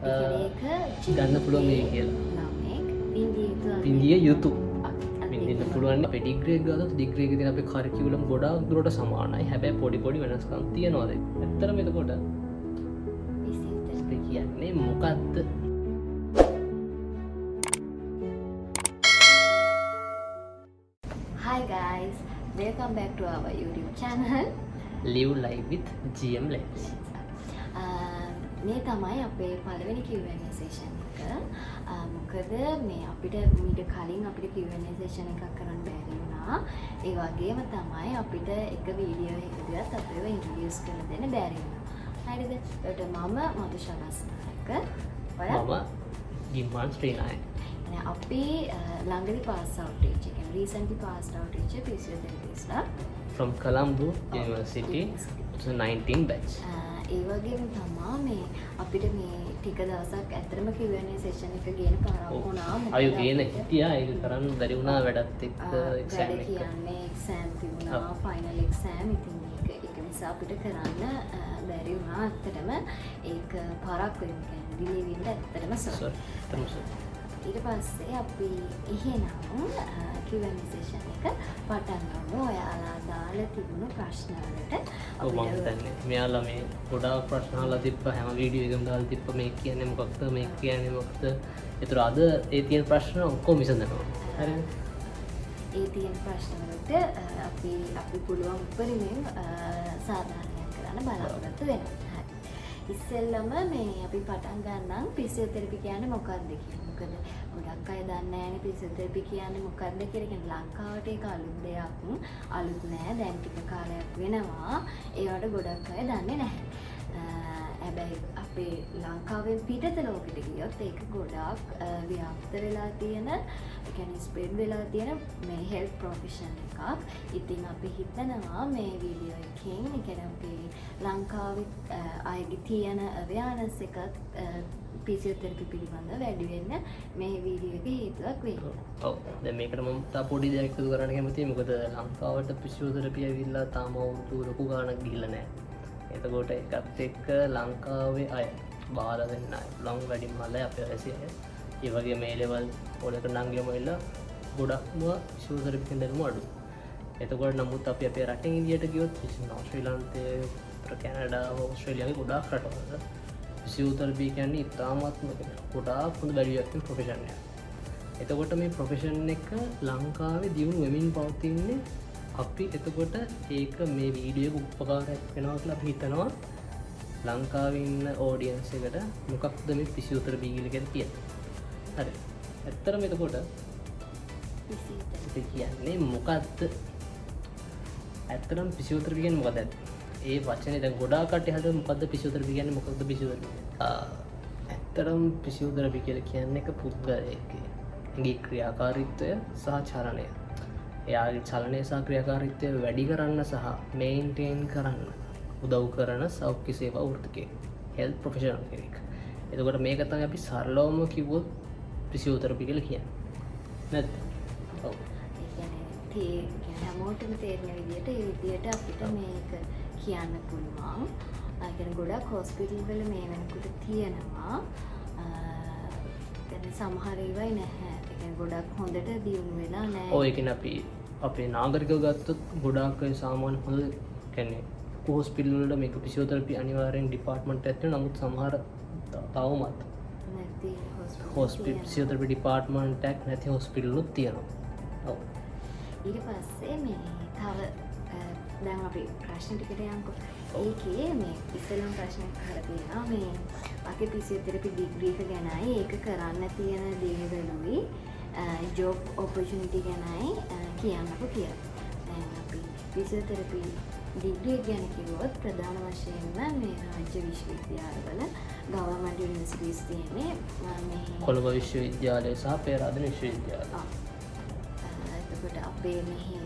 ගන්න පුළුවන් මේ කියලා. පින්දිය යුතු පින්දින්න පුළුවන් ඩිග්‍රී එක ගත්තොත් ඩිග්‍රී එකේ තියෙන අපේ කරිකියුලම් ගොඩාක් දුරට සමානයි. හැබැයි පොඩි පොඩි වෙනස්කම් තියෙනවා. ඇත්තටම එතකොට කියන්නේ මොකද්ද? Hi guys, welcome back to our YouTube channel. Live life with GM Lens. මේ තමයි අපේ පළවෙනි Q&A session එක. මොකද මේ අපිට මීට කලින් අපිට Q&A session එකක් කරන්න බැරි වුණා. ඒ වගේම තමයි අපිට එක වීඩියෝ එකකදීවත් අපිව ඉන්ට්‍රොඩියුස් කරලා දෙන්න බැරි වුණා. හරිද? ඒකට මම මధుශාලස්නායක. මම ගිම්මාන් ශ්‍රීනායක. අපි ළඟදී pass out teacher කියන්නේ recently passed out teacher physiotherapist from Colombo University 2019 batch. ඒ වගේම තමයි මේ අපිට මේ ටික දවසක් ඇත්තටම Q&A session එක ගේන පාරක් වුණා. අය ගේන හිටියා ඒක කරන්න බැරි වුණා වැඩත් එක්ක exam එක. කියන්නේ exam තිබුණා final exam ඉතින් ඒක නිසා අපිට කරන්න බැරි වුණා. ඇත්තටම ඒක පාරක් වෙන්න කියන්නේ delay වෙන්න ඇත්තටම sorry. ඊට පස්සේ අපි එහෙනම් Q&A session එක පටන් ගමු. ඔයාලා දාලා තිබුණු ප්‍රශ්න වලට ඔව් මම හිතන්නේ මෙයාලා මේ ගොඩාක් ප්‍රශ්න අහලා තිබ්බ හැම වීඩියෝ එකකම දාලා තිබ්බ මේ කියන්නේ මොකක්ද මේ කියන්නේ මොකක්ද. ඒතර අද ඒ තියෙන ප්‍රශ්න ඔක්කොම විසඳනවා. හරිද? ඒ තියෙන ප්‍රශ්න වලට අපි පුළුවන් උපරිමයෙන් සාධාරණයක් කරන්න බලාපොරොත්තු වෙනවා. හරි. ඉස්සෙල්ලම මේ අපි පටන් ගන්නම් ෆිසියෝതെරපි කියන්නේ මොකක්ද කියලා. මොකද ගොඩක් අය දන්නේ නැහැ ෆිසියෝതെරපි කියන්නේ මොකක්ද කියලා. කියන්නේ ලංකාවට ඒක අලුත් දෙයක්. අලුත් නෑ. දැන් ටික කාලයක් වෙනවා. ඒවට ගොඩක් අය දන්නේ නැහැ. හැබැයි අපේ ලංකාවෙන් පිටත ලෝකෙට ගියොත් ඒක ගොඩාක් ව්‍යාප්ත වෙලා තියෙන, ඒ කියන්නේ ස්ප්‍රෙඩ් වෙලා තියෙන මේ හෙල්ත් ප්‍රොෆෙෂන් එකක්. ඉතින් අපි හිතනවා මේ වීඩියෝ එකෙන්, ඒ කියන්නේ අපේ ලංකාවේ අයගේ තියෙන අවයානස් එකක් ෆිසියෝതെරපි පිළිබඳව වැඩි වෙන්න මේ වීඩියෝ එක හේතුවක් වෙයි. ඔව්. දැන් මේකට මම තා පොඩි දෙයක් එකතු කරන්න කැමතියි. මොකද ලංකාවට ෆිසියෝതെරපි ඇවිල්ලා තාම අවුරුදු ලොකු ගාණක් ගිහිල්ලා නැහැ. එතකොට ඒකත් එක්ක ලංකාවේ අය බාලා දෙන්න අය ලොං වැඩිම මල්ල අපේ ඇසිය ඒ වගේ මේ ලෙවල් වලට නම් ගියම ඉල්ල ගොඩක්ම ෆිසියෝതെරපි කෙනෙක්ම අඩු. එතකොට නමුත් අපි අපේ රටින් ඉන්දියට ගියොත් ශ්‍රී ලංකාවේ කැනඩා ඕස්ට්‍රේලියාවේ ගොඩාක් රටවල ෆිසියෝതെරපි කියන්නේ ඉතාමත්ම ගොඩාක් හොඳ වැලියු එකක් ප්‍රොෆෙෂන් එකක්. එතකොට මේ ප්‍රොෆෙෂන් එක ලංකාවේ දියුණු වෙමින් පවතින්නේ. අපි එතකොට ඒක මේ වීඩියෝ එක උපකාරයක් වෙනවා කියලා අපි හිතනවා ලංකාවේ ඉන්න ඔඩියන්ස් එකට මොකක්ද මේ ෆිසියෝതെරපි කියලා කියන්නේ. හරි. ඇත්තටම එතකොට ෆිසියෝതെරපි කියන්නේ මොකක්ද? ඇත්තටම ෆිසියෝതെරපි කියන්නේ මොකක්ද? ඒ වචනේ දැන් ගොඩාක් කට්ටිය හදලා මොකද්ද ෆිසියෝതെරපි කියන්නේ මොකක්ද ෆිසියෝതെරපි? ඇත්තටම ෆිසියෝതെරපි කියලා කියන්නේ එක පුද්ගලයෙක්ගේ ක්‍රියාකාරීත්වය සහ චලනය. එයාගේ චලනය සහ ක්‍රියාකාරීත්වය වැඩි කරන්න සහ මේන්ටේන් කරන්න උදව් කරන සෞඛ්‍ය සේවා වෘත්තිකයෙක්. හෙල්ත් ප්‍රොෆෙෂනල් කෙනෙක්. එතකොට මේක තමයි අපි සරලවම කිව්වොත් ෆිසියෝതെරපි කියලා කියන්නේ. නැත්ද? ඔව්. ඒ කියන්නේ හැමෝටම තේරෙන විදිහට ඒ විදිහට අපිට මේක කියන්න පුළුවන්. ඒ කියන්නේ ගොඩක් හොස්පිටල් වල මේ වෙනකොට තියෙනවා. කියන්නේ සමහර ඒවායි නැහැ. ඒ කියන්නේ ගොඩක් හොඳට දියුණු වෙලා නැහැ. ඔය කියන්නේ අපි අපේ නාගරිකව ගත්තොත් ගොඩාක් අය සාමාන්‍ය හොඳ කියන්නේ හොස්පිටල් වල මේක ෆිසියෝതെරපි අනිවාර්යෙන් ඩිපාර්ට්මන්ට් එකක් තියෙනවා. නමුත් සමහර තවමත් නැති හොස්පිටල් ෆිසියෝതെරපි ඩිපාර්ට්මන්ට් එකක් නැති හොස්පිටල්ුත් තියෙනවා. ඔව්. ඊට පස්සේ මේ තව දැන් අපි ප්‍රශ්න ටිකට යන්කෝ. ඒකේ මේ ඉස්සෙල්ලාම ප්‍රශ්නයක් අහලා තියෙනවා මේ අපේ ෆිසියෝതെරපි ඩිග්‍රී එක ගැනයි ඒක කරන්න තියෙන දේවලුයි ජොබ් ඔපචුනිටි ගැනයි කියන්නකෝ කියලා. දැන් අපි ෆිසියෝതെරපි ඩිග්‍රී ගැන කිව්වොත් ප්‍රධාන වශයෙන්ම මේ රාජ්‍ය විශ්වවිද්‍යාලවල ගවර්න්මන්ට් යුනිවර්සිටිස් තියෙන්නේ මේ කොළඹ විශ්වවිද්‍යාලය සහ පේරාදෙණි විශ්වවිද්‍යාලය. එතකොට අපේ මෙහි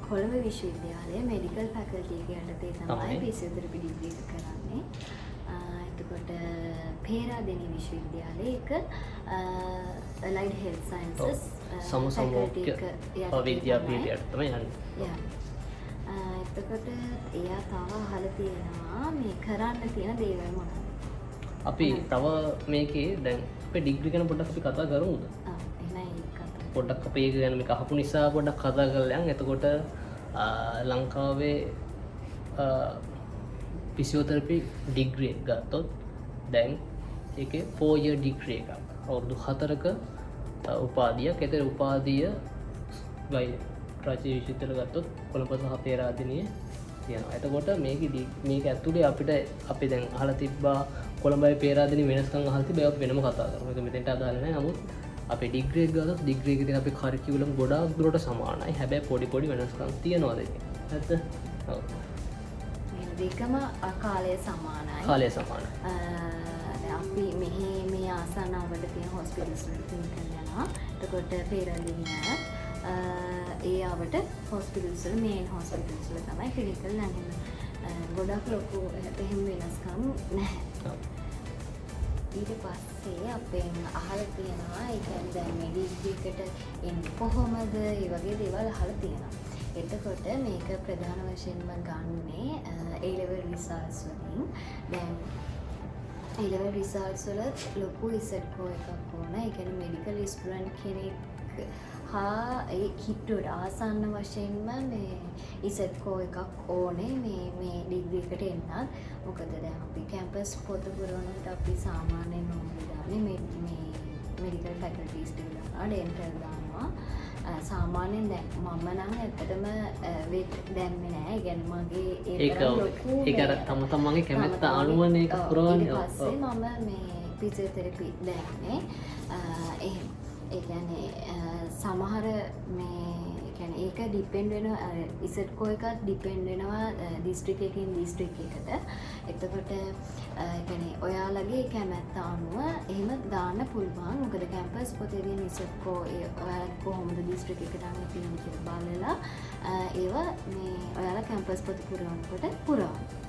කොළඹ විශ්වවිද්‍යාලයේ මෙඩිකල් ෆැකල්ටි එක යටතේ තමයි ෆිසියෝതെරපි ඩිග්‍රී එක කරන්නේ. එතකොට පේරාදෙණි විශ්වවිද්‍යාලයේ එක allied health sciences සමසමෝක්‍ය විද්‍යාපීඨයට තමයි යන්නේ. එතකොට එයා තව අහලා තියෙනවා මේ කරන්න තියෙන දේවල් මොනවද? අපි තව මේකේ දැන් අපේ ඩිග්‍රී ගැන පොඩ්ඩක් අපි කතා කරමුද? පොඩ්ඩක් අපි ඒක ගැන මේක අහපු නිසා පොඩ්ඩක් කතා කරලා යන්. එතකොට ලංකාවේ ෆිසියෝതെරපි ඩිග්‍රී එක ගත්තොත් දැන් ඒකේ 4 year ඩිග්‍රී එකක්. අවුරුදු 4ක උපාධියක්. ඒතර උපාධිය රාජ්‍ය විශ්වවිද්‍යාල ගත්තොත් කොළඹ සහ පේරාදෙණියේ තියෙනවා. එතකොට මේක ඇතුලේ අපිට අපි දැන් අහලා තිබ්බා කොළඹයි පේරාදෙණිය වෙනස්කම් අහලා තිබ්බා. ඒක වෙනම කතා කරමු. ඒක මෙතෙන්ට අදාළ නැහැ. නමුත් අපේ ඩිග්‍රී එක ගත්තොත් ඩිග්‍රී එකේ තියෙන අපේ කරිකියුලම් ගොඩාක් දුරට සමානයි. හැබැයි පොඩි වෙනස්කම් තියෙනවා දෙකේ. හරිද? ඔව්. දෙකම කාලය සමානයි. කාලය සමානයි. අපි මෙහි මේ ආසන්නවලට තියෙන හොස්පිටල්ස් වලට යනවා. එතකොට පේරාදෙණිය ඒ ආවට හොස්පිටල්ස් වල මේන් හොස්පිටල්ස් වල තමයි ක්ලිනිකල් නැගෙන්නේ. ගොඩක් ලොකු එහෙම වෙනස්කම් නැහැ. ඊට පස්සේ අපෙන් අහලා තියෙනවා ඒ කියන්නේ දැන් මේ ඩිග්‍රී එකට එන්නේ කොහොමද? ඒ වගේ දේවල් අහලා තියෙනවා. එතකොට මේක ප්‍රධාන වශයෙන්ම ගන්නේ A level results වලින්. දැන් A level results වල ලොකු ඉසෙට් කෝ එකක් ඕන. ඒ කියන්නේ මෙඩිකල් ස්ටුඩන්ට් කෙනෙක් හා ඒ කිට්ටුවට ආසන්න වශයෙන්ම මේ ඉසෙට් කෝ එකක් ඕනේ මේ ඩිග්‍රී එකට එන්නත්. මොකද දැන් අපි කැම්පස් පොත පුරවනකොට අපි සාමාන්‍යයෙන් ඕනේ දාන්නේ මේ මෙඩිකල් ෆැකල්ටිස් ටික දානවා, ඩෙන්ටල් දානවා. සාමාන්‍යයෙන් දැන් මම නම් ඇත්තටම වෙට් දැම්මේ නෑ. ඒ කියන්නේ මගේ ඒක අර තම තමන්ගේ කැමැත්ත අනුවන එක පුරවන්නේ. ඊට පස්සේ මම මේ ෆිසියෝതെරපි දැම්මේ. එහෙම ඒ කියන්නේ සමහර මේ කියන්නේ ඒක ඩිපෙන්ඩ් වෙනවා ඉසෙට් කෝ එකත් ඩිපෙන්ඩ් වෙනවා දිස්ත්‍රික් එකකින් දිස්ත්‍රික් එකට. එතකොට ඒ කියන්නේ ඔයාලගේ කැමැත්ත අනුව එහෙම දාන්න පුළුවන්. මොකද කැම්පස් පොතේ තියෙන ඉසෙට් කෝ ඔයාලා කොහොමද දිස්ත්‍රික් එකට යන්නේ කියලා බලලා ඒව මේ ඔයාලා කැම්පස් පොත පුරවනකොට පුරවන්න.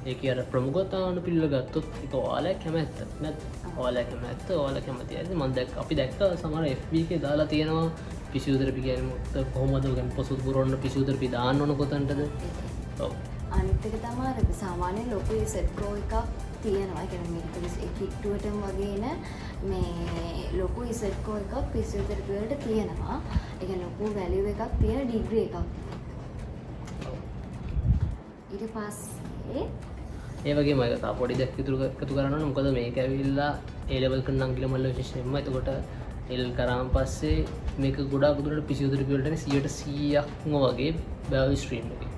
ඒක අර ප්‍රමුඛතාවන පිළිල ගත්තොත් ඒක ඔයාලා කැමැත්ත නැත්නම් ඔයාලා කැමැත්ත ඔයාලා කැමති ඇයි මම අපි දැක්ක සමහර FB එකේ දාලා තියෙනවා ෆිසියෝതെරපි කියන්නේ කොහොමද කැම්පස් වල පුරවන්න ෆිසියෝതെරපි දාන්න ඕන කොතනටද? ඔව්. අනිත් එක තමයි සාමාන්‍ය ලොකු සෙට් කෝ එකක් තියෙනවා. ඒ කියන්නේ මෙඩිකල් කිට්ටුවටම වගේ මේ ලොකු සෙට් කෝ එකක් ෆිසියෝതെරපි වලට තියෙනවා. ඒ කියන්නේ ලොකු වැලියු එකක් තියෙන ඩිග්‍රී එකක්. ඊට පස්සේ ඒ වගේම ඒක තා පොඩි දෙයක් එකතු කරන්න ඕන. මොකද මේක ඇවිල්ලා A level කරන අංගිල මල්ල විශේෂයෙන්ම එතකොට එල් කරාන් පස්සේ මේක ගොඩාක් දුරට ෆිසියෝതെරපි වලට 100%ක්ම වගේ බයෝ ස්ට්‍රීම් එකේ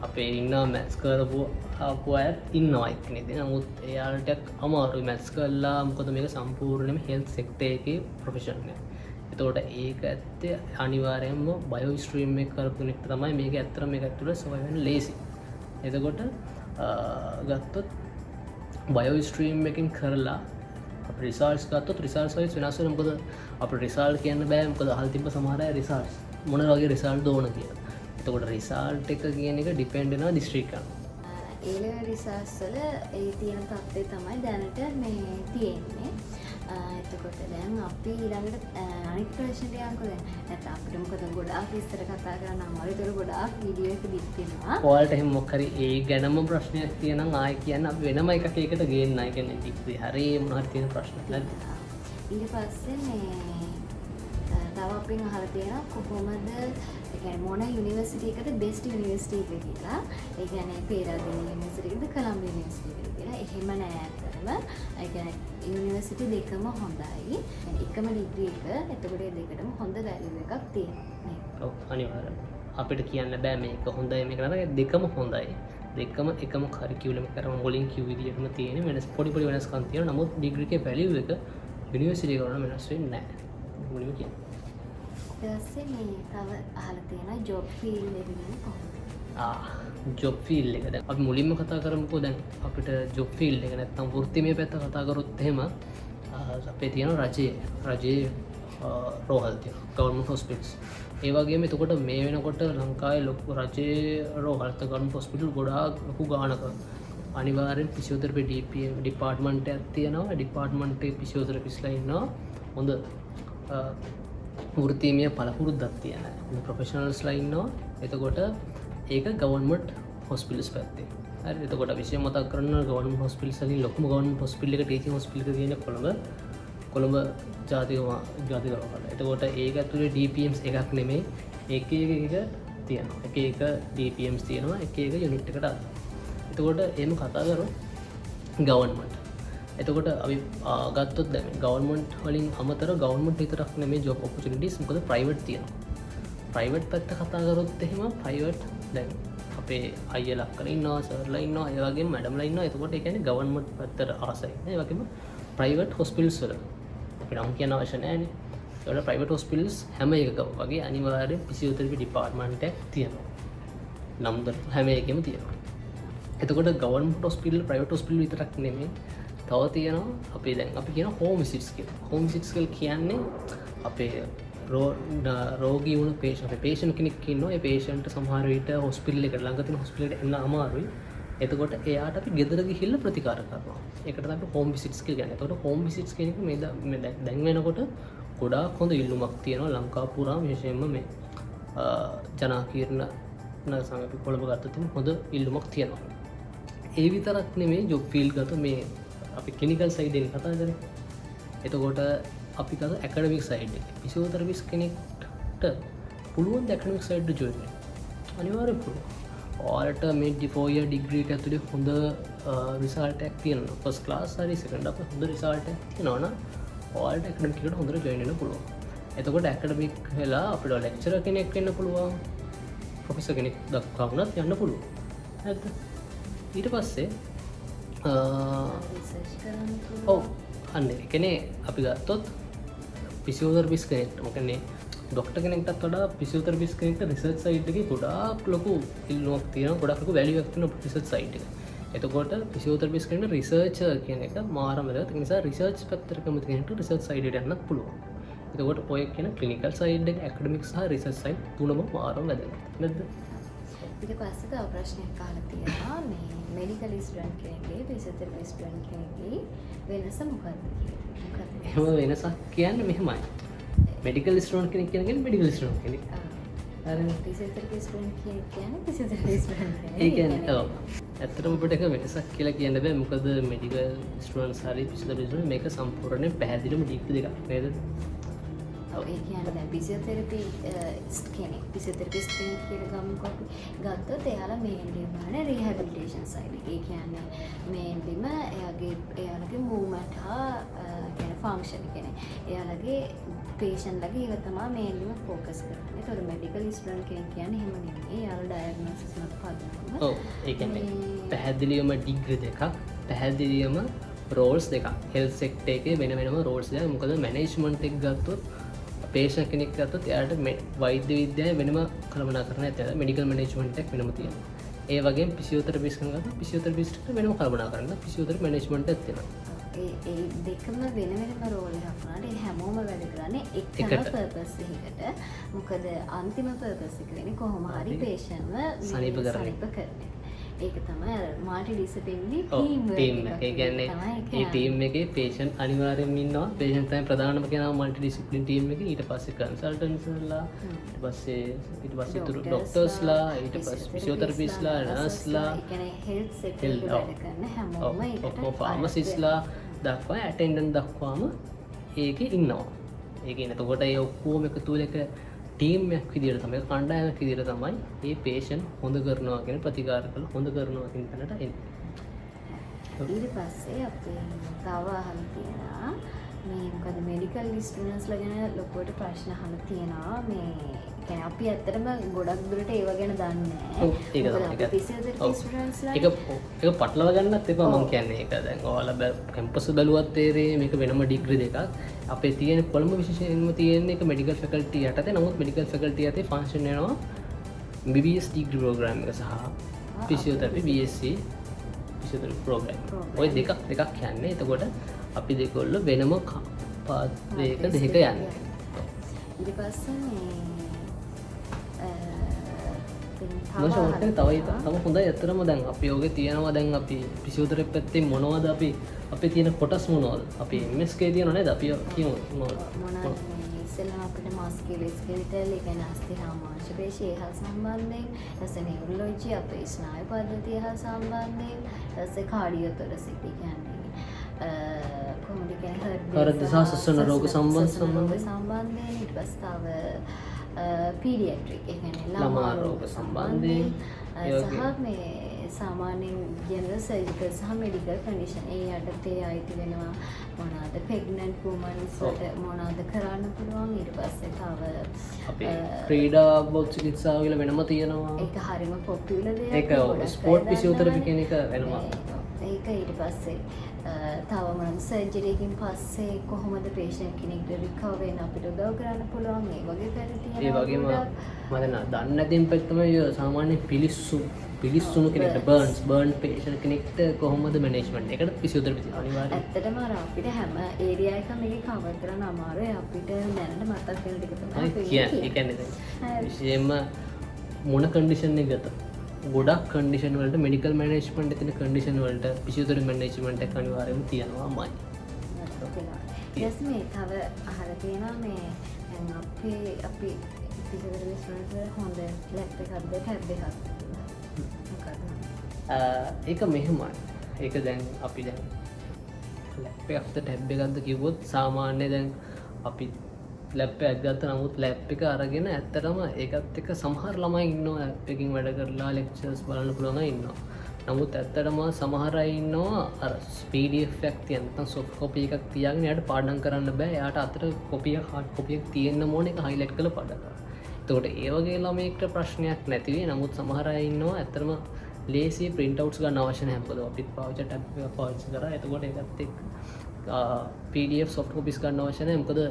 අපේ ඉන්න මැත්ස් කරපු ආපු අයත් ඉන්නවා එක්කනේ. නමුත් එයාලට අමාරුයි මැත්ස් කරලා. මොකද මේක සම්පූර්ණයෙන්ම හෙල්ත් සෙක්ටර් එකේ ප්‍රොෆෙෂන් එක. එතකොට ඒක ඇත්තේ අනිවාර්යයෙන්ම බයෝ ස්ට්‍රීම් එක කරපු කෙනෙක් තමයි මේක ඇත්තට මේක ඇතුළේ සොය වෙන ලේසි. එතකොට ගත්තොත් බයෝ ස්ට්‍රීම් එකකින් කරලා අපේ රිසල්ට්ස් ගත්තොත් රිසල්ට්ස් වයිස් වෙනස් වෙනවා. මොකද අපේ රිසල්ට් කියන්න බෑ. මොකද අහලා තිබ්බ සමහර අය රිසල්ට්ස් මොන වගේ රිසල්ට් ඕන කියලා. එතකොට රිසල්ට් එක කියන එක ඩිපෙන්ඩ් වෙනවා දිස්ත්‍රික්ක අනුව. A level results වල ඒ තියෙන තත්ත්වය තමයි දැනට මේ තියෙන්නේ. එතකොට දැන් අපි ඊළඟට අනිත් ප්‍රශ්නට යන්කෝ. දැන් නැත්නම් අපිට මොකද ගොඩාක් විස්තර කතා කරන්න අමාරුයි. ඒක ගොඩාක් වීඩියෝ එක දික් වෙනවා. ඔයාලට එහෙම මොකක් හරි ඒ ගැනම ප්‍රශ්නයක් තියෙනම් ආයෙ කියන්න අපි වෙනම එකක් ඒකට ගේන්න. ඒ කියන්නේ ඉතින් හරි මොන හරි තියෙන ප්‍රශ්න නැද්ද? ඊට පස්සේ මේ තව අපෙන් අහලා තියෙනවා කොහොමද ඒ කියන්නේ මොන යුනිවර්සිටි එකද බෙස්ට් යුනිවර්සිටි එක කියලා. ඒ කියන්නේ පේරාදෙණිය යුනිවර්සිටි එකද කොළඹ යුනිවර්සිටි එකද කියලා. එහෙම නෑ අතරම. ඒ කියන්නේ යුනිවර්සිටි දෙකම හොඳයි. එකම ඩිග්‍රී එක. එතකොට ඒ දෙකටම හොඳ වැලියු එකක් තියෙනවා. ඔව් අනිවාර්යයෙන්. අපිට කියන්න බෑ මේක හොඳයි මේක නරකයි. දෙකම හොඳයි. දෙකම එකම කරිකියුලම් එක කරම මුලින් කිව් විදියටම තියෙන වෙනස් පොඩි වෙනස්කම් තියෙනවා. නමුත් ඩිග්‍රී එකේ වැලියු එක යුනිවර්සිටි එක වල වෙනස් වෙන්නේ නැහැ. මුලින්ම කියන්නේ. ඊපස්සේ මේ තව අහලා තියෙනවා ජොබ් ෆීල්ඩ් එක ගැන කොහොමද? ජොබ් ෆීල්ඩ් එක දැන් අපි මුලින්ම කතා කරමුකෝ. දැන් අපිට ජොබ් ෆීල්ඩ් එක නැත්තම් වෘත්තිමය පැත්ත කතා කරොත් එහෙම අපේ තියෙන රජයේ රෝහල් තියෙනවා ගවර්න්මන්ට් හොස්පිටල්ස්. ඒ වගේම එතකොට මේ වෙනකොට ලංකාවේ ලොකු රජයේ රෝහල් ගවර්න්මන්ට් හොස්පිටල් ගොඩාක් ලොකු ගානක අනිවාර්යෙන් ෆිසියෝതെරපි ඩිපාර්ට්මන්ට් එකක් තියෙනවා. ඩිපාර්ට්මන්ට් එකේ ෆිසියෝതെරපිස්ලා ඉන්නවා. හොඳ වෘත්තිමය පළපුරුද්දක් තියෙන ප්‍රොෆෙෂනල්ස්ලා ඉන්නවා. එතකොට ඒක ගවර්න්මන්ට් හොස්පිටල්ස් පැත්තේ. හරි එතකොට විශේෂ මතක් කරන්න ගවර්න්මන්ට් හොස්පිටල්ස් වලින් ලොකුම ගවර්න්මන්ට් හොස්පිටල් එක ටීචිං හොස්පිටල් එක තියෙන කොළඹ ජාතික රෝහල. එතකොට ඒක ඇතුලේ DPMs එකක් නෙමෙයි එක තියෙනවා. එක DPMs තියෙනවා එක යුනිට් එකට අදාළ. එතකොට එහෙම කතා කරොත් ගවර්න්මන්ට්. එතකොට අපි ගත්තොත් දැන් ගවර්න්මන්ට් වලින් අමතරව ගවර්න්මන්ට් විතරක් නෙමෙයි ජොබ් ඔපචුනිටිස් මොකද ප්‍රයිවට් තියෙනවා. ප්‍රයිවට් පැත්ත කතා කරොත් එහෙම ප්‍රයිවට් දැන් අපේ අයියලා අක්කලා ඉන්නවා සර්ලා ඉන්නවා ඒ වගේම මැඩම්ලා ඉන්නවා. එතකොට ඒ කියන්නේ ගවර්න්මන්ට් පැත්තට ආසයි. ඒ වගේම ප්‍රයිවට් හොස්පිටල්ස් වල අපිට නම් කියන්න අවශ්‍ය නැහැ නේ. ඒවල ප්‍රයිවට් හොස්පිටල්ස් හැම එකකම වගේ අනිවාර්යෙන් ෆිසියෝതെරපි ඩිපාර්ට්මන්ට් එකක් තියෙනවා. නම්බර් හැම එකෙම තියෙනවා. එතකොට ගවර්න්මන්ට් හොස්පිටල් ප්‍රයිවට් හොස්පිටල් විතරක් නෙමෙයි තව තියෙනවා අපේ දැන් අපි කියන හෝම් විසිට්ස් කියලා. හෝම් විසිට්ස් කියන්නේ අපේ රෝගී වුණ පේෂන් කෙනෙක් ඉන්නවා. ඒ පේෂන්ට් සමහර විට හොස්පිටල් එකට ළඟ තියෙන හොස්පිටල් එකට එන්න අමාරුයි. එතකොට එයාට අපි ගෙදර ගිහිල්ලා ප්‍රතිකාර කරනවා. ඒකට තමයි හෝම් විසිට්ස් කියලා කියන්නේ. එතකොට හෝම් විසිට්ස් කියන එක මේ දැන් වෙනකොට ගොඩාක් හොඳ ඉල්ලුමක් තියෙනවා ලංකාව පුරා විශේෂයෙන්ම මේ ජනාකීර්ණ නර්සන් අපි කොළඹ ගත්තොත් හොඳ ඉල්ලුමක් තියෙනවා. ඒ විතරක් නෙමෙයි ජොබ් ෆීල්ඩ් ගත මේ අපි ක්ලිනිකල් සයිඩ් එකෙන් කතා කරන්නේ. එතකොට අපි ගත්ත ඇකඩමික් සයිඩ් එක. ෆිසියෝതെරපිස්ට් කෙනෙක්ට පුළුවන් ද ඇකඩමික් සයිඩ් එක ජොයින් වෙන්න. අනිවාර්යයෙන් පුළුවන්. ඔයාලට මේ 4 year degree එක ඇතුලේ හොඳ රිසල්ට් එකක් තියෙනවා. ෆස්ට් ක්ලාස් හරි සෙකන්ඩ් අපේ හොඳ රිසල්ට් එකක් තියෙනවා නම් ඔයාලට ඇකඩමික් එකට හොඳට ජොයින් වෙන්න පුළුවන්. එතකොට ඇකඩමික් වෙලා අපිට ලෙක්චරර් කෙනෙක් වෙන්න පුළුවන්. ප්‍රොෆෙසර් කෙනෙක් දක්වා වුණත් යන්න පුළුවන්. හරිද? ඊට පස්සේ රිසර්ච් කරන්න ඔව් අන්න ඒ කියන්නේ අපි ගත්තොත් ෆිසියෝതെරපිස්ට් කෙනෙක්ට මොකන්නේ ඩොක්ටර් කෙනෙක්ටත් වඩා ෆිසියෝതെරපිස්ට් කෙනෙක්ට රිසර්ච් සයිඩ් එකේ ගොඩාක් ලොකු ඉල්ලුමක් තියෙනවා. ගොඩාක් ලොකු වැලියු එකක් තියෙනවා රිසර්ච් සයිඩ් එක. එතකොට ෆිසියෝതെරපිස්ට් කෙනෙක්ට රිසර්චර් කියන එක මාරම වැදගත්. ඒ නිසා රිසර්ච් පැත්තට කැමති කෙනෙක්ට රිසර්ච් සයිඩ් එකට යන්නත් පුළුවන්. එතකොට ඔය කියන ක්ලිනිකල් සයිඩ් එක ඇකඩමික් සහ රිසර්ච් සයිඩ් තුනම මාරම වැදගත්. නේද? ඊට පස්සේ තව ප්‍රශ්නයක් අහලා තියෙනවා මේ මෙඩිකල් ස්ටුඩන්ට් කෙනෙක්ගේ ෆිසියෝതെරපි ස්ටුඩන්ට් කෙනෙක්ගේ වෙනස මොකක්ද කියලා. එහෙම වෙනසක් කියන්නේ මෙහෙමයි. මෙඩිකල් ස්ටුඩන්ට් කෙනෙක් කියන්නේ මෙඩිකල් ස්ටුඩන්ට් කෙනෙක්. හරි. ෆිසියෝതെරපි ස්ටුඩන්ට් කෙනෙක් කියන්නේ ෆිසියෝതെරපි ස්ටුඩන්ට් කෙනෙක්. ඒ කියන්නේ ඔව්. ඇත්තටම අපිට එක වෙනසක් කියලා කියන්න බෑ. මොකද මෙඩිකල් ස්ටුඩන්ට්ස් හරි ෆිසියෝതെරපි ස්ටුඩන්ට් මේක සම්පූර්ණයෙන් පැහැදිලිවම ඩීප් දෙකක් නේද? ඔව් ඒ කියන්නේ දැන් ෆිසියෝതെරපිස්ට් කෙනෙක් ෆිසියෝതെරපිස්ට් කෙනෙක් කියලා ගමුකෝ අපි ගත්තොත් එයාලා මේන්ලිම බලන රිහැබිලිටේෂන් සයිඩ් එක. ඒ කියන්නේ මේන්ලිම එයාලගේ මූව්මන්ට් හා කියන්නේ ෆන්ක්ෂන් කියන්නේ එයාලගේ පේෂන්ට්ලගේ ඒව තමයි මේන්ලිම ફોකස් කරන්නේ. ඒතකොට මෙඩිකල් ස්ටුඩන්ට් කෙනෙක් කියන්නේ එහෙම නෙමෙයි. එයාලා ඩයග්නොසිස් එකක් හදනවා. ඔව් ඒ කියන්නේ පැහැදිලිවම ඩිග්‍රී දෙකක් පැහැදිලිවම රෝල්ස් දෙකක් හෙල්ත් සෙක්ටර් එකේ වෙන වෙනම රෝල්ස් දෙකක්. මොකද මැනේජ්මන්ට් එක ගත්තොත් පේෂන් කෙනෙක් ගත්තොත් එයාට වෛද්‍ය විද්‍යාවේ වෙනම කළමනාකරණයක් තියෙනවා. මෙඩිකල් මැනේජ්මන්ට් එකක් වෙනම තියෙනවා. ඒ වගේම ෆිසියෝതെරපිස්ට් කෙනෙක් ගත්තොත් ෆිසියෝതെරපිස්ට්ට වෙනම කළමනාකරණයක් ෆිසියෝതെරපි මැනේජ්මන්ට් එකක් තියෙනවා. ඒ දෙකම වෙන වෙනම රෝල් එකක් වුණාට ඒ හැමෝම වැඩ කරන්නේ එකම පර්පස් එකකට. මොකද අන්තිම පර්පස් එක වෙන්නේ කොහොම හරි පේෂන්ව සනීප කරන එක. ඒක තමයි මල්ටි ඩිසිප්ලිනරි ටීම් එක. ඒ කියන්නේ ඒ ටීම් එකේ පේෂන්ට් අනිවාර්යයෙන්ම ඉන්නවා. පේෂන්ට් තමයි ප්‍රධානම කෙනා මල්ටි ඩිසිප්ලින් ටීම් එකේ. ඊට පස්සේ කන්සල්ටන්ට්ස්ලා, ඊට පස්සේ තුරු ડોක්ටර්ස්ලා, ඊට පස්සේ ෆිසියෝതെරපිස්ට්ලා, නර්ස්ලා, ඒ කියන්නේ හෙල්ත් සෙක්ටර් එකේ වැඩ කරන හැමෝම ඒකට ෆාමසිස්ට්ලා දක්වා ඇටෙන්ඩන්ට් දක්වාම ඒකේ ඉන්නවා. ඒ කියන්නේ එතකොට ඒ ඔක්කොම එකතු වෙලා ටීම් එකක් විදියට තමයි කණ්ඩායමක් විදියට තමයි මේ පේෂන්ට් හොඳ කරනවා කියන ප්‍රතිකාර කළ හොඳ කරනවා කියන තැනට එන්නේ. ඊට පස්සේ අපි තව අහලා තියෙනවා මේ මොකද මෙඩිකල් ස්ටුඩන්ට්ස්ලා ගැන ලොකුවට ප්‍රශ්න අහලා තියෙනවා. මේ කියන්නේ අපි ඇත්තටම ගොඩක් දුරට ඒව ගැන දන්නේ නැහැ. ඒක තමයි. ෆිසියෝതെරපි ස්ටුඩන්ට්ස්ලා ඒක පටලව ගන්නත් එපා මම කියන්නේ ඒක. දැන් ඔයාලා කැම්පස් බැලුවත් තේරෙයි මේක වෙනම ඩිග්‍රී දෙකක්. අපේ තියෙන කොළඹ විශේෂයෙන්ම තියෙන එක මෙඩිකල් ෆැකල්ටි යටතේ. නමුත් මෙඩිකල් ෆැකල්ටි යටතේ ෆන්ක්ෂන් වෙනවා BBS ඩිග්‍රී ප්‍රෝග්‍රෑම් එක සහ ෆිසියෝതെරපි BSc ෆිසියෝതെරපි ප්‍රෝග්‍රෑම්. ওই දෙකක් කියන්නේ. එතකොට අපි දෙකොල්ල වෙනම පාත්වයක දෙක යන්නේ. ඊට පස්සේ මේ තව හොඳයි ඇතරම දැන් අපි යෝග තියෙනවා දැන් අපි පිසිෝතරප පැත්තේ මොනවද අපි අපේ තියෙන කොටස් මොනවද අපි MSK තියෙන නේද අපි කියමු ඉස්සෙල්ලා අපිට මස්කියුලෝස්කෙලිටල් ඒ කියන්නේ අස්ථි හා මාංශ පේශී හා සම්බන්ධයෙන් ඊට නියුරොලොජි අපේ ස්නායු පද්ධතිය හා සම්බන්ධයෙන් ඊට කාඩියෝතොරසික් කියන්නේ කොහොමද කියන්නේ හෘද සහ ශ්වසන රෝග සම්බන්ධයෙන් ඊට පස්සේ තව පීඩියට්‍රික් ඒ කියන්නේ ළමා රෝග සම්බන්ධයෙන් සහ මේ සාමාන්‍යයෙන් ජෙනරල් සර්ජිකල් සහ මෙඩිකල් කන්ඩිෂන් ඒ යටතේ අයිති වෙනවා මොනවාද ප්‍රෙග්නන්ට් වුමන්ස් වලට මොනවාද කරන්න පුළුවන් ඊට පස්සේ තව අපේ ක්‍රීඩා බොත් චිකිත්සාව කියලා වෙනම තියෙනවා ඒක හරියම පොපියුලර් දෙයක් ඒක ස්පෝර්ට් ෆිසියෝതെරපි කියන එක වෙනවා ඒක ඊට පස්සේ තව මොනවාද සර්ජරියකින් පස්සේ කොහොමද පේෂන්ට් කෙනෙක්ට රිකවර් වෙන්න අපිට උදව් කරන්න පුළුවන් ඒ වගේ පැති තියෙනවා ඒ වගේම මම දන්නේ නැතිම පැත්ත තමයි සාමාන්‍ය පිලිස්සුණු කෙනෙක්ට බර්න් පේෂන්ට් කෙනෙක්ට කොහොමද මැනේජ්මන්ට් එකට ෆිසියෝതെරපි අනිවාර්යයි. ඇත්තටම අපිට හැම ඒරියා එකම මේක කවර් කරන්න අමාරුයි අපිට දැනට මතක් වෙන ටික තමයි කියන්නේ. ඒ කියන්නේ විශේෂයෙන්ම මොන කන්ඩිෂන් එකකට ගොඩක් කන්ඩිෂන් වලට මෙඩිකල් මැනේජ්මන්ට් තියෙන කන්ඩිෂන් වලට ෆිසියෝതെරපි මැනේජ්මන්ට් එක අනිවාර්යයෙන්ම තියෙනවාමයි. ඊට මේ තව අහලා තියෙනවා මේ දැන් අපි ෆිසියෝതെරපිස්ට් හොඳ ලැබ් එකක්ද ටැබ් එකක්ද ඒක මෙහෙමයි ඒක දැන් අපි දැන් ලැප් එකක්ද ටැබ් එකක්ද කිව්වොත් සාමාන්‍ය දැන් අපි ලැප් එකක් ගත්ත නමුත් ලැප් එක අරගෙන ඇත්තටම ඒකත් එක්ක සමහර ළමයි ඉන්නවා ලැප් එකකින් වැඩ කරලා ලෙක්චර්ස් බලන්න පුළුවන් අය ඉන්නවා. නමුත් ඇත්තටම සමහර අය ඉන්නවා අර PDF එකක් තියන නැත්නම් සොෆ්ට් කොපි එකක් තියාගෙන එයාට පාඩම් කරන්න බෑ. එයාට අතට කොපි එක හાર્ඩ් කොපි එක තියෙන්න ඕනේ ඒක හයිලයිට් කරලා පාඩම් කරන්න. එතකොට ඒ වගේ ළමයෙක්ට ප්‍රශ්නයක් නැති වෙයි. නමුත් සමහර අය ඉන්නවා ඇත්තටම ලේසි ප්‍රින්ට් අවුට්ස් ගන්න අවශ්‍ය නැහැ. මොකද අපිත් පාවිච්චි ටැබ් එක පාවිච්චි කරා. එතකොට ඒකත් එක්ක PDF soft copies ගන්න අවශ්‍ය නැහැ. මොකද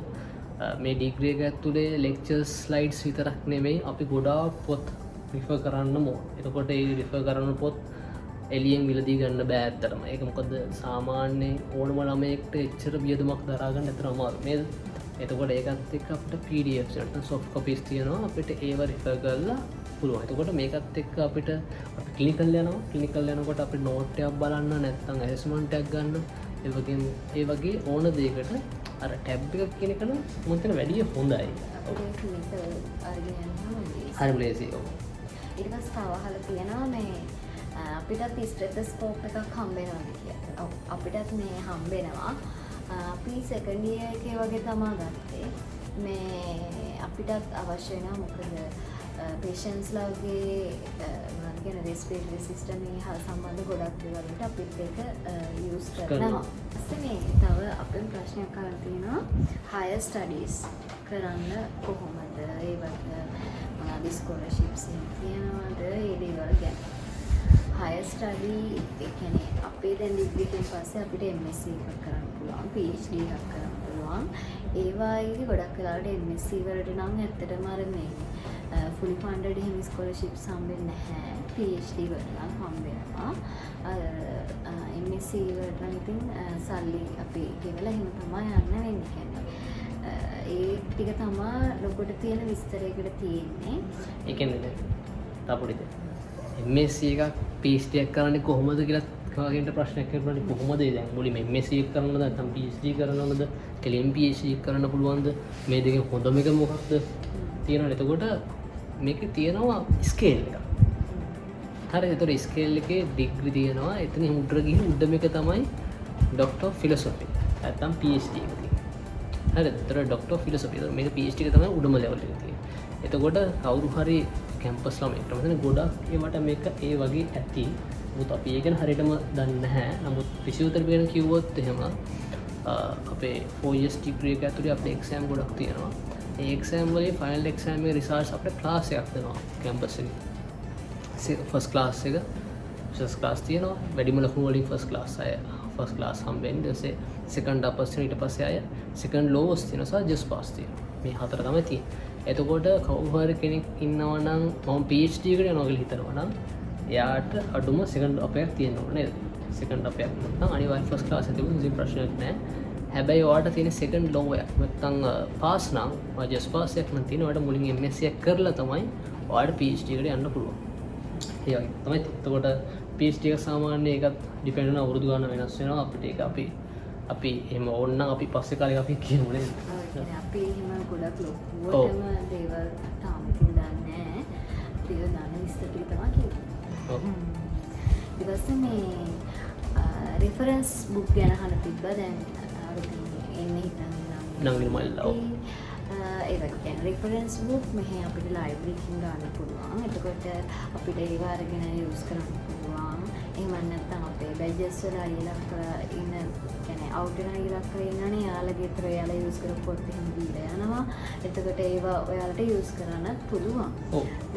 මේ ඩිග්‍රී එක ඇතුලේ ලෙක්චර්ස් ස්ලයිඩ්ස් විතරක් නෙමෙයි අපි ගොඩාක් පොත් රිෆර් කරන්න ඕන. එතකොට ඒ රිෆර් කරන පොත් එළියෙන් මිලදී ගන්න බෑ ඇත්තටම. ඒක මොකද සාමාන්‍යයෙන් ඕනම ළමයෙක්ට එච්චර වියදමක් දරා ගන්න ඇත්තටම අමාරු නේද? එතකොට ඒකත් එක්ක අපිට PDFs නැත්නම් soft copies තියෙනවා. අපිට ඒව රිෆර් කරලා පුළුවන්. එතකොට මේකත් එක්ක අපිට අපි ක්ලිනිකල් යනවා. ක්ලිනිකල් යනකොට අපිට නෝට් එකක් බලන්න නැත්නම් ඇසස්මන්ට් එකක් ගන්න. ඒ වගේ ඕන දෙයකට අර ටැබ් එකක් කියන එක නම් මම හිතන වැඩිය හොඳයි. හරි ලේසි. ඊට පස්සේ තව අහලා තියෙනවා මේ අපිටත් ස්ටෙතස්කෝප් එකක් හම්බ වෙනවාද කියලා. ඔව් අපිටත් මේ හම්බ වෙනවා. අපි සෙකන්ඩ් ඉයර් එකේ වගේ තමයි ගත්තේ. මේ අපිටත් අවශ්‍ය වෙනවා මොකද patients ලගේ මොනවද කියන respiratory system එක හා සම්බන්ධ ගොඩක් දේවල් වලට අපිත් ඒක use කරනවා. ඊට මේ තව අපෙන් ප්‍රශ්නයක් අහලා තියෙනවා higher studies කරන්න කොහොමද? ඒ වගේ මොනවද scholarships තියෙනවද? ඒ දේවල් ගැන. higher study ඒ කියන්නේ අපේ දැන් degree එකෙන් පස්සේ අපිට MSc එකක් කරන්න පුළුවන්, PhD එකක් කරන්න පුළුවන්. ඒ වගේ ගොඩක් වෙලාවට MSc වලට නම් ඇත්තටම අර මේ fully funded එහෙම scholarships හම්බෙන්නේ නැහැ. PhD වලට නම් හම්බ වෙනවා. MSc වලට නම් ඉතින් සල්ලි අපි ගෙවලා එහෙම තමයි යන්න වෙන්නේ. කියන්නේ ඒ ටික තමයි ලොකුට තියෙන විස්තරයකට තියෙන්නේ. ඒ කියන්නේ තාපොඩිද MSc එකක් PhD එකක් කරන්නේ කොහොමද කියලා කාගෙන්ට ප්‍රශ්නයක් කරනකොට කොහොමද දැන් මුලින්ම MSc එක කරනවද නැත්නම් PhD කරනවද කෙලින් PhD කරන්න පුළුවන්ද මේ දෙකෙන් හොඳම එක මොකක්ද තියෙනවනේ. එතකොට මේකේ තියෙනවා ස්කේල් එකක්. හරි. ඒතර ස්කේල් එකේ ඩිග්‍රී තියෙනවා. එතනින් උඩට ගිහින් උඩම එක තමයි ඩොක්ටර් ඔෆ් ෆිලොසොෆි නැත්නම් PhD එක තියෙන්නේ. හරිද? ඒතර ඩොක්ටර් ඔෆ් ෆිලොසොෆි. ඒතර මේක PhD එක තමයි උඩම ලෙවල් එක තියෙන්නේ. එතකොට කවුරු හරි කැම්පස් ළමයෙක්ට මම හිතන්නේ ගොඩක් ඒවට මේක ඒ වගේ ඇති. මුත් අපි ඒක ගැන හරියටම දන්නේ නැහැ. නමුත් ෆිසියෝതെරපි ගැන කිව්වොත් එහෙම අපේ 4 years degree එක ඇතුලේ අපේ එක්සෑම් ගොඩක් තියෙනවා. ඒ එක්සෑම් වලින් ෆයිනල් එක්සෑම් එකේ රිසර්ච් අපිට ක්ලාස් එකක් දෙනවා කැම්පස් එකේ. ෆස්ට් ක්ලාස් එක ෆස්ට් ක්ලාස් තියෙනවා. වැඩිම ලකුණු වලින් ෆස්ට් ක්ලාස් අය ෆස්ට් ක්ලාස් හම්බෙන්නේ. ඊට පස්සේ සෙකන්ඩ් අපර්ස් ඊට පස්සේ අය සෙකන්ඩ් ලෝවස් තියෙනවා සහ ජස්ට් පාස් තියෙනවා. මේ හතර තමයි තියෙන්නේ. එතකොට කවුරු හරි කෙනෙක් ඉන්නවා නම් මම PhD එකට යනවා කියලා හිතනවා නම් එයාට අඩුම සෙකන්ඩ් අපයක් තියෙන්න ඕනේ නේද? සෙකන්ඩ් අපයක් නැත්නම් අනිවාර්ය ෆස්ට් ක්ලාස් එකේ තිබුණ කිසි ප්‍රශ්නයක් නැහැ. හැබැයි ඔයාට තියෙන සෙකන්ඩ් ලෝ එකක් නැත්නම් පාස් නම් ජස්ට් පාස් එකක් නම් තියෙන ඔයාට මුලින් MSc එක කරලා තමයි ඔයාට PhD එකට යන්න පුළුවන්. ඒ වගේ තමයි. එතකොට PhD එක සාමාන්‍ය ඒකත් ඩිපෙන්ඩ් වෙන අවුරුදු ගන්න වෙනස් වෙනවා අපිට. ඒක අපි එහෙම ඕනනම් අපි පස්සේ කාලේ අපි කියමු නේද? අපි එහෙම ගොඩක් ලොකුවටම දේවල් තාම දන්නේ නැහැ. අපි දන්න විස්තර ටික තමයි කියන්නේ. ඊට පස්සේ මේ රෙෆරන්ස් බුක් ගැන අහන්න තිබ්බා. දැන් එන්නේ හිතන්නේ නම් නිර්මල්ලා. ඒ වගේ රෙෆරන්ස් බුක් මෙහි අපිට ලයිබ්‍රරි එකකින් ගන්න පුළුවන්. එතකොට අපිට ඒව අරගෙන යූස් කරන්න පුළුවන්. එහෙම නැත්නම් අපේ බැජස් වල ඉලක්ක ඉන්න කියන්නේ අවුට් වෙන ඉලක්ක ඉන්නනේ යාළුවගේ විතර යාළුවා යූස් කරපු පොත් එහෙම දීලා යනවා. එතකොට ඒව ඔයාලට යූස් කරන්න පුළුවන්.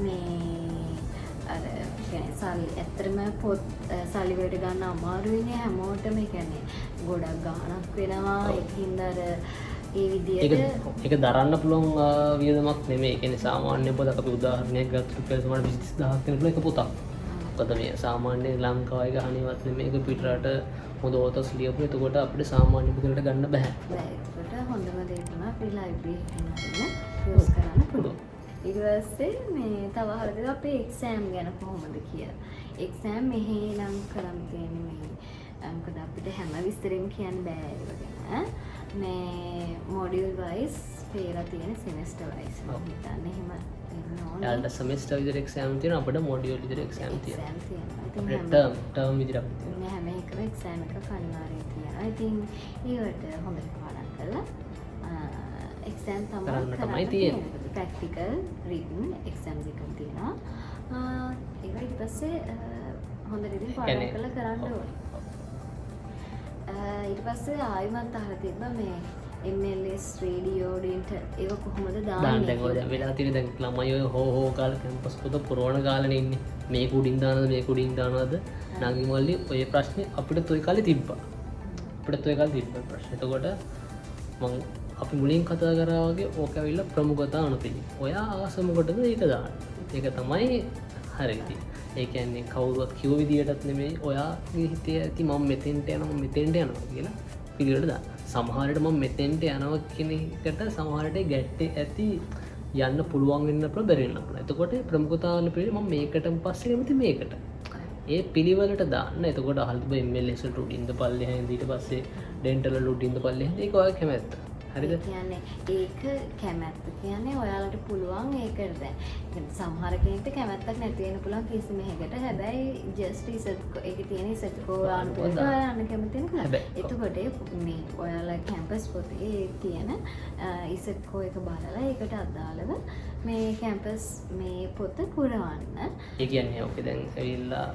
මේ අර කියන්නේ සල්ලි ඇත්තටම පොත් සල්ලි වලට ගන්න අමාරුයිනේ හැමෝටම. ඒ කියන්නේ ගොඩක් ගාණක් වෙනවා. ඒකින්ද අර ඒ විදිහට ඒක දරන්න පුළුවන් වියදමක් නෙමෙයි. ඒ කියන්නේ සාමාන්‍ය පොතක් අපි උදාහරණයක් ගත්තොත් රුපියල් සමාන 20000ක් වෙන එක පොතක්. මොකද මේ සාමාන්‍ය ලංකාවේ ගහණේවත් නෙමෙයි. ඒක පිටරට හොඳ ඕතස් ලියපු. එතකොට අපිට සාමාන්‍ය පුතකට ගන්න බෑ. ඒකට හොඳම දේ තමයි අපි ලයිබ්‍රරි එකකින් යූස් කරන්න පුළුවන්. ඊට පස්සේ මේ තව හරියට අපේ එක්සෑම් ගැන කොහොමද කියලා. එක්සෑම් මෙහි නම් කරන් තියෙන්නේ මේ මොකද අපිට හැම විස්තරෙම කියන්න බෑ ඒක ගැන. මේ මොඩියුල් වයිස් පේලා තියෙන සෙමෙස්ටර් වයිස් මම හිතන්නේ එහෙම වෙන්න ඕනේ. යාළුවා සෙමෙස්ටර් විතර එක්සෑම් තියෙනවා. අපිට මොඩියුල් විතර එක්සෑම් තියෙනවා. අපිට ටර්ම් විදිහට මේ හැම එකම එක්සෑම් එකක් අනිවාර්යයෙන් තියෙනවා. ඉතින් ඒවට හොඳට පාඩම් කරලා එක්සෑම් තමයි තියෙන්නේ. ප්‍රැක්ටිකල් රීඩින් එක්සෑම් දෙකක් තියෙනවා. ඒක ඊට පස්සේ හොඳට ඉතින් පාඩම් කරලා කරන්න ඕනේ. ඊට පස්සේ ආයිමත් අහලා තිබ්බා මේ MLS රේඩියෝ ඩෙන්ට ඒක කොහොමද දාන්නේ? දැන් ඔය දැන් වෙලා තියෙන දැන් ළමයි ඔය හෝ කාලේ කැම්පස් පොත පුරවන කාලේ ඉන්නේ. මේක උඩින් දානවද මේක උඩින් දානවද? නංගි මල්ලි ඔය ප්‍රශ්නේ අපිට toy කාලේ තිබ්බා. අපිට toy කාලේ තිබ්බා ප්‍රශ්නේ. එතකොට මම අපි මුලින් කතා කරා වගේ ඕක ඇවිල්ලා ප්‍රමුඛතා අනුපිළි. ඔයා ආස මොකටද ඒක දාන්නේ? ඒක තමයි හරියටි. ඒ කියන්නේ කවුරුවත් කිව්ව විදියටත් නෙමෙයි ඔයාගේ හිතේ ඇති මම මෙතෙන්ට යනවා මෙතෙන්ට යනවා කියලා පිළිවෙලට දාන්න. සමහරවිට මම මෙතෙන්ට යනවා කියන එකට සමහරවිට ගැටේ ඇති යන්න පුළුවන් වෙන්න පුළුවන් බැරි වෙන්න පුළුවන්. එතකොට ප්‍රමුඛතාවන පිළිවෙල මම මේකටම පස්සේ කැමති මේකට. ඒ පිළිවෙලට දාන්න. එතකොට අහලා තිබ්බ MLS වලට උඩින්ද පල්ලෙහාම ඊට පස්සේ ඩෙන්ටල් වල උඩින්ද පල්ලෙහාම ඒක ඔයාගේ කැමැත්ත. හරිද? කියන්නේ ඒක කැමැත්ත කියන්නේ ඔයාලට පුළුවන් ඒකට දැන් සමහර කෙනෙක්ට කැමැත්තක් නැති වෙන්න පුළුවන් කිසිම එකකට. හැබැයි ජස්ට් ඒකේ තියෙන ඉසත්කෝ ආනුපත යන්න කැමති නැහැ. එතකොට මේ ඔයාලා කැම්පස් පොතේ තියෙන ඉසත්කෝ එක බලලා ඒකට අදාළව මේ කැම්පස් මේ පොත පුරවන්න. ඒ කියන්නේ ඔකේ දැන් ඇවිල්ලා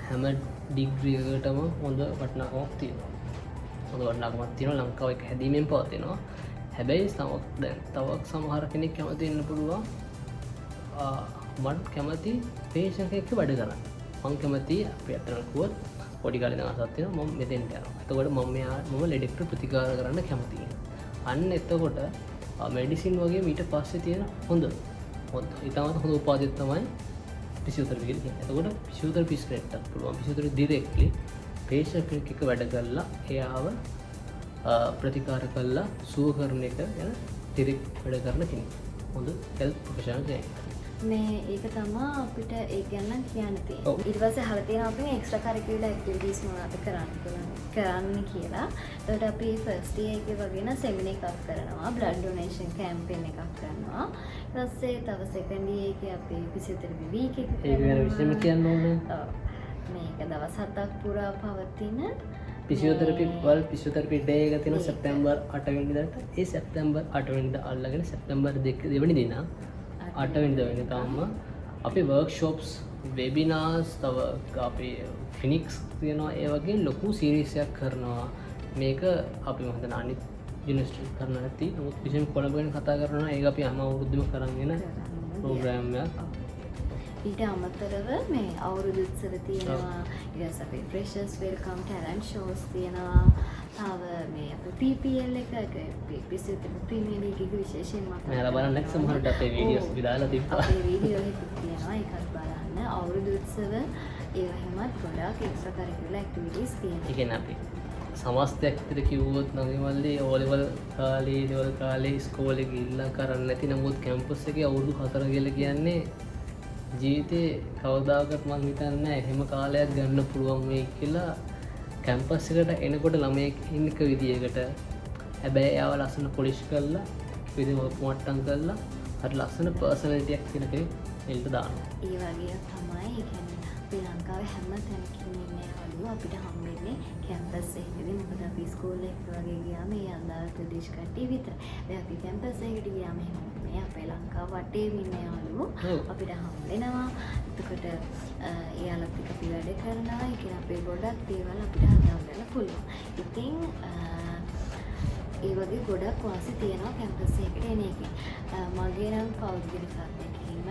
හැම ඩිග්‍රී එකකටම හොඳ වටිනාකමක් තියෙනවා. හොඳ වටිනාකමක් තියෙනවා. ලංකාවේ එක හැදීමෙන් පවතිනවා. හැබැයි තවක් සමහර කෙනෙක් කැමති වෙන්න පුළුවන් මට කැමති පේෂන්ට් එක්ක වැඩ කරන්න. මම කැමති අපි අතන කිව්වොත් පොඩි කාලේ ඉඳන් ආසත් වෙනවා මම මෙතෙන්ට යනවා. එතකොට මම ලෙඩෙක්ට ප්‍රතිකාර කරන්න කැමතියි. අන්න එතකොට මෙඩිසින් වගේ ඊට පස්සේ තියෙන හොඳ ඊටමත් හොඳ උපාධියක් තමයි ෆිසියෝതെරපි කියන්නේ. එතකොට ෆිසියෝതെරපිස්ට් කෙනෙක්ට පුළුවන් ෆිසියෝതെරපි ඩිරෙක්ට්ලි පේෂන්ට් කෙනෙක් එක්ක වැඩ කරලා එයාව ප්‍රතිකාර කළා සුව කරන එක ගැන ඩිරෙක්ට් වැඩ කරන කෙනෙක්. හොඳ හෙල්ත් ප්‍රොෆෙෂනල් කෙනෙක්. මේ ඒක තමයි අපිට ඒ ගැන කියන්න තියෙන්නේ. ඊට පස්සේ අහලා තියෙනවා අපි එක්ස්ට්‍රා කරිකියුලර් ඇක්ටිවිටීස් මොනවද කරන්න කියලා. එතකොට අපි ෆස්ට් ඉයර් එකේ වගේ න සෙමිනාර් එකක් කරනවා, බ්ලඩ් ඩොනේෂන් කැම්පේන් එකක් කරනවා. ඊට පස්සේ තව සෙකන්ඩ් ඉයර් එකේ අපි ෆිසියෝതെරපි වීක් එක කරනවා. ඒක ගැන විශේෂම කියන්න ඕනේ. මේක දවස් 7ක් පුරා පවතින ෆිසියෝതെරපි ඩේ එක තියෙනවා සැප්තැම්බර් 8 වෙනිදාට. ඒ සැප්තැම්බර් 8 වෙනිදා අල්ලගෙන සැප්තැම්බර් 2 වෙනි දින 8 වෙනිදා වෙනකම්ම අපි වර්ක්ෂොප්ස් වෙබිනාර්ස් තව අපි ෆිනික්ස් තියෙනවා. ඒ වගේ ලොකු සීරීස් එකක් කරනවා. මේක අපි මම හිතන අනිත් යුනිවර්සිටි කරන්න නැති. නමුත් විශේෂයෙන් කොළඹ ගැන කතා කරනවා. ඒක අපි හැම අවුරුද්දම කරගෙන ප්‍රෝග්‍රෑම් එකක්. ඊට අමතරව මේ අවුරුදු උත්සව තියෙනවා. ඊට පස්සේ අපේ ෆ්‍රෙෂර්ස් වෙල්කම් ටැලන්ට් ෂෝස් තියෙනවා. තව මේ අපේ PPL එක ෆිසියෝതെරපි ප්‍රීමියර් ලීග් එක විශේෂයෙන් මම මෙයාලා බලන්න නැත් සමහරට අපේ වීඩියෝස් විදාලා තිබ්බා. අපේ වීඩියෝ එකක් තියෙනවා ඒකත් බලන්න. අවුරුදු උත්සව ඒ වගේමත් ගොඩාක් එක්ස්ට්‍රා කරිකියුලර් ඇක්ටිවිටීස් තියෙනවා. ඒ කියන්නේ අපි සමස්තයක් විතර කිව්වොත් නගිමල්ලි ඕ ලෙවල් කාලේ ඉස්කෝලේ ගිහිල්ලා කරන්නේ නැති නමුත් කැම්පස් එකේ අවුරුදු 4 කියලා කියන්නේ ජීවිතේ කවදාකවත් මම හිතන්නේ නැහැ එහෙම කාලයක් ගන්න පුළුවන් වෙයි කියලා කැම්පස් එකට එනකොට ළමයෙක් ඉන්නක විදියකට හැබැයි එයාව ලස්සන පොලිෂ් කරලා විදිහ මොට්ටම් කරලා හරි ලස්සන පර්සනැලිටි එකක් තියෙන කෙනෙක් එල්ට දානවා. ඒ වගේ තමයි. ඒ කියන්නේ අපේ ලංකාවේ හැම තැනකින්ම ඉන්නේ යාළුවෝ අපිට හම්බෙන්නේ කැම්පස් එකේදී. මොකද අපි ස්කූල් එකට වගේ ගියාම ඒ අදාළ ප්‍රදේශ කට්ටිය විතරයි. දැන් අපි කැම්පස් එකට ගියාම එහෙම මේ අපේ ලංකාව වටේම ඉන්නේ යාළුවෝ අපිට හම්බෙනවා. එතකොට එයාලත් එක්ක අපි වැඩ කරනවා. ඒ කියන්නේ අපේ ගොඩක් දේවල් අපිට හදාගන්න පුළුවන්. ඉතින් ඒ වගේ ගොඩක් වාසි තියෙනවා කැම්පස් එකට එන එකේ. මගේ නම් පෞද්ගලික අත්දැකීම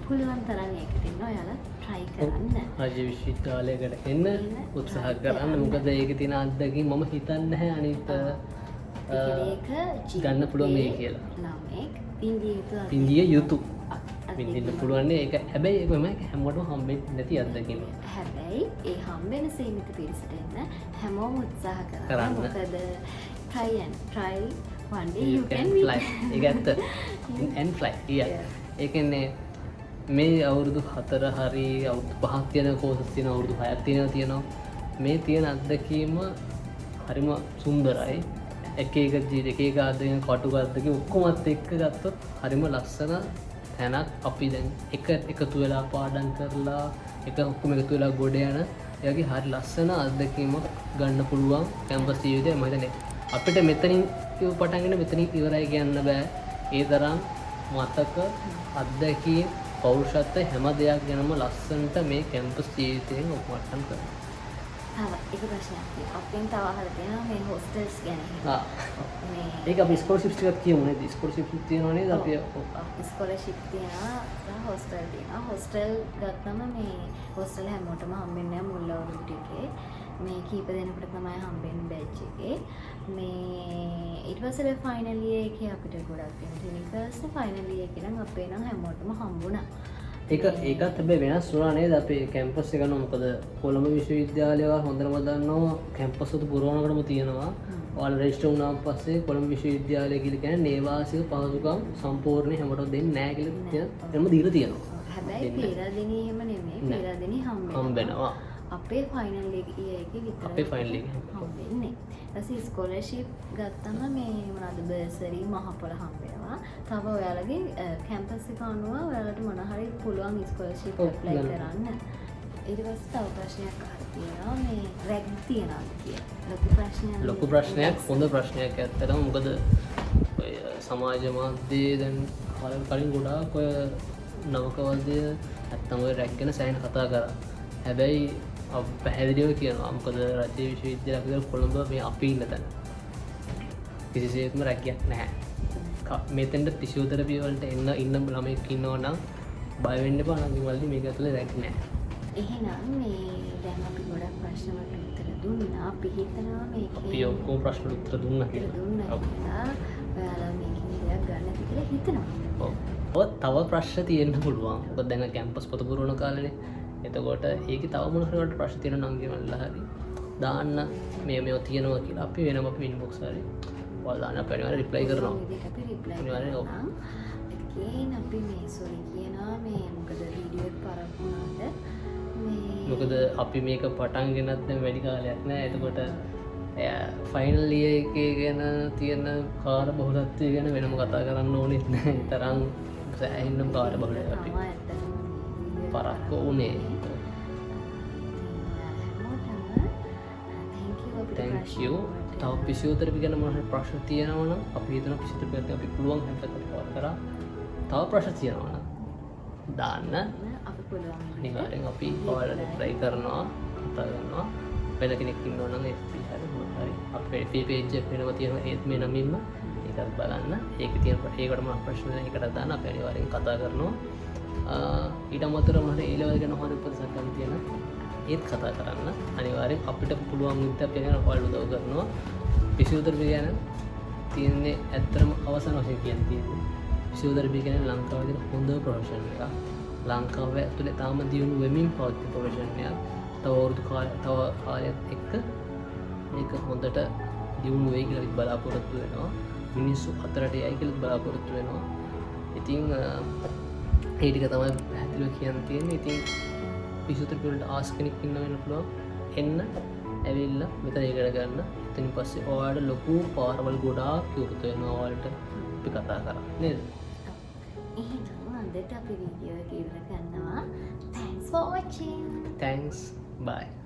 පුළුවන් තරම් ඒකට එන්න ඔයාලා try කරන්න. රාජ්‍ය විශ්වවිද්‍යාලයකට එන්න උත්සාහ කරන්න. මොකද ඒකේ තියෙන අත්දැකීම් මම හිතන්නේ නැහැ අනිත් ඒක ගන්න පුළුවන් මේ කියලා. ළමෙක් පින්දිය යුතු විඳින්න පුළුවන් ඒක. හැබැයි ඒක මම හැමෝටම හම්බෙන්නේ නැති අත්දැකීම. හැබැයි ඒ හම්බෙන සීමිත පිරිසට එන්න හැමෝම උත්සාහ කරන්න. මොකද try one day you can fly. ඒක ඇත්ත. and fly. ඒ කියන්නේ මේ අවුරුදු 4 හරි අවුරුදු 5ක් තියෙන කෝසස් තියෙන අවුරුදු 6ක් තියෙනවා. මේ තියෙන අත්දැකීම හරිම සුන්දරයි. එක අත්දැකීම් කටු අත්දැකීම් ඔක්කොමත් එක්ක ගත්තොත් හරිම ලස්සන තැනක්. අපි දැන් එකතු වෙලා පාඩම් කරලා ඔක්කොම එකතු වෙලා ගොඩ යන ඒ වගේ හරි ලස්සන අත්දැකීමක් ගන්න පුළුවන් කැම්පස් ජීවිතය. මම හිතන්නේ අපිට මෙතනින් පටන්ගෙන මෙතනින් ඉවරයි කියන්න බෑ. ඒ තරම් මතක අත්දැකීම් පෞරුෂත්වය හැම දෙයක් ගැනම ලස්සනට මේ කැම්පස් ජීවිතයෙන් ඔප්පට්ටම් කරනවා. එක ප්‍රශ්නයක් තියෙනවා. අපෙන් තව අහලා තියෙනවා මේ හොස්ටල්ස් ගැන. ඒක අපි ස්කෝලර්ෂිප්ස් ටිකක් කියමු නේද? ස්කෝලර්ෂිප් තියෙනවා නේද? අපි ස්කෝලර්ෂිප් තියෙනවා, හොස්ටල් තියෙනවා. හොස්ටල් ගත්තම මේ හොස්ටල් හැමෝටම හම්බෙන්නේ නැහැ මුල් අවුරුදු ටිකේ. මේ කීප දෙනෙකුට තමයි හම්බෙන්නේ බැච් එකේ. මේ ඊට පස්සේ ෆයිනල් ඉයර් එකේ අපිට ගොඩක් ටෙක්නිකල්ස් ෆයිනල් ඉයර් එකේ නම් අපේ නම් හැමෝටම හම්බුණා. ඒකත් හැබැයි වෙනස් වුණා නේද අපේ කැම්පස් එක? මොකද කොළඹ විශ්වවිද්‍යාලය හොඳටම දන්නවා කැම්පස් වල පුරවනකටම තියෙනවා. ඔයාලා රෙජිස්ටර් වුණාන් පස්සේ කොළඹ විශ්වවිද්‍යාලය කියලා කියන්නේ නේවාසික පහසුකම් සම්පූර්ණ හැමෝටම දෙන්නේ නැහැ කියලා එතනම දීලා තියෙනවා. හැබැයි පෙරදිනේ එහෙම නෙමෙයි. පෙරදිනේ හම්බෙනවා. අපේ ෆයිනල් ඉයර් එකේ විතරයි අපේ ෆයිනල් එක හම්බෙන්නේ. ඊට ස්කෝලර්ෂිප් ගත්තම මේ මොනවාද බර්සරි මහපොළ හම්බෙනවා. තව ඔයාලගේ කැම්පස් එක අනුව ඔයාලට මොන හරි පුළුවන් ස්කෝලර්ෂිප් ඇප්ලයි කරන්න. ඊට පස්සේ තව ප්‍රශ්නයක් අහලා තියෙනවා මේ රැග් තියනවාද කියලා. ලොකු ප්‍රශ්නයක් හොඳ ප්‍රශ්නයක් ඇත්තටම. මොකද ඔය සමාජ මාධ්‍යයේ දැන් කලින් ගොඩාක් ඔය නවකවාදය නැත්තම් ඔය රැග් ගැන සෑහෙන කතා කරා. හැබැයි පැහැදිලිව කියනවා මොකද රජයේ විශ්වවිද්‍යාලයක් විතර කොළඹ මේ අපි ඉන්න තැන කිසිසේත්ම රැකියක් නැහැ. මෙතෙන්ට ෆිසියෝതെරපි වලට ඉන්න ළමයෙක් ඉන්නවා නම් බය වෙන්න එපා. අනිවාර්යයෙන්ම මේක ඇතුලේ රැක් නැහැ. එහෙනම් මේ දැන් අපි ගොඩක් ප්‍රශ්න වලට උත්තර දුන්නා. අපි හිතනවා මේකේ අපි ඔක්කොම ප්‍රශ්න වලට උත්තර දුන්නා කියලා. ඔයාලා මේකෙන් දෙයක් ගන්න කියලා හිතනවා. ඔව් තව ප්‍රශ්න තියෙන්න පුළුවන්. මොකද දැන් කැම්පස් පොත පුරවන කාලේනේ. එතකොට ඒකේ තව මොන හරි ප්‍රශ්න තියෙනවා නම් ගෙවලා හරි දාන්න මේවා තියෙනවා කියලා අපි වෙනම අපි ඉන්බොක්ස් හරි ඔයාලා දාන්න අපි අනිවාර්යෙන් රිප්ලයි කරනවා. අපි රිප්ලයි කරනවා. ඒකේන අපි මේ සෝරි කියනවා මේ මොකද වීඩියෝ එක පරක් වුණාද මේ මොකද අපි මේක පටන් ගෙනත් දැන් වැඩි කාලයක් නෑ. එතකොට ෆයිනල් ඉයර් එකේ ගැන තියෙන කාර්ය බහුලත්වය ගැන වෙනම කතා කරන්න ඕනෙත් නෑ. තරම් සෑහෙන්න කාර්ය බහුලයි අපි පරක්ක උනේ. thank you. තව ෆිසියෝതെරපි ගැන මොන හරි ප්‍රශ්න තියෙනවා නම් අපි හිතන ෆිසියෝതെරපි අපි පුළුවන් හැමකට කතා කරා. තව ප්‍රශ්න තියෙනවා නම් දාන්න අපි පුළුවන්. අනිවාර්යෙන් අපි ඔයාලට රිප්ලයි කරනවා, කතා කරනවා. වෙන කෙනෙක් ඉන්නවා නම් FB හරි මොකක් හරි අපේ FB page එක වෙනම තියෙනවා. ඒත් මේ නමින්ම ඒකත් බලන්න. ඒකේ තියෙන ඒකට මොන ප්‍රශ්න ඒකට දාන්න අපි අනිවාර්යෙන් කතා කරනවා. ඊට අමතරව මට ඒ ලෙවල් ගැන හොර උපදෙසක් ගන්න තියෙන ඒත් කතා කරන්න. අනිවාර්යෙන් අපිට පුළුවන් විදිහට අපි ගැන ඔයාලට උදව් කරනවා. ෆිසියෝതെරපි ගැන තියෙන්නේ ඇත්තටම අවසන් වශයෙන් කියන්නේ ෆිසියෝതെරපි කියන්නේ ලංකාවේ තියෙන හොඳ ප්‍රොෆෙෂන් එකක්. ලංකාවේ ඇතුලේ තාම දියුණු වෙමින් පවතින ප්‍රොෆෙෂන් එකක්. තව කාලයක් එක්ක මේක හොඳට දියුණු වෙයි කියලා බලාපොරොත්තු වෙනවා. මිනිස්සු අතරට යයි කියලා බලාපොරොත්තු වෙනවා. ඉතින් ඒ ටික තමයි පැහැදිලිව කියන්න තියෙන්නේ. ඉතින් ෆිසියෝതെරපි වලට ආස් කෙනෙක් ඉන්න වෙන පුළුවන් එන්න ඇවිල්ලා මෙතන ඉගෙන ගන්න. එතනින් පස්සේ ඔයාලට ලොකු පාරවල් ගොඩාක් විවෘත වෙනවා. ඔයාලට අපි කතා කරා නේද? එහෙනම් අදට අපි වීඩියෝ එක ඉවර කරනවා. Thanks for watching. Thanks. Bye.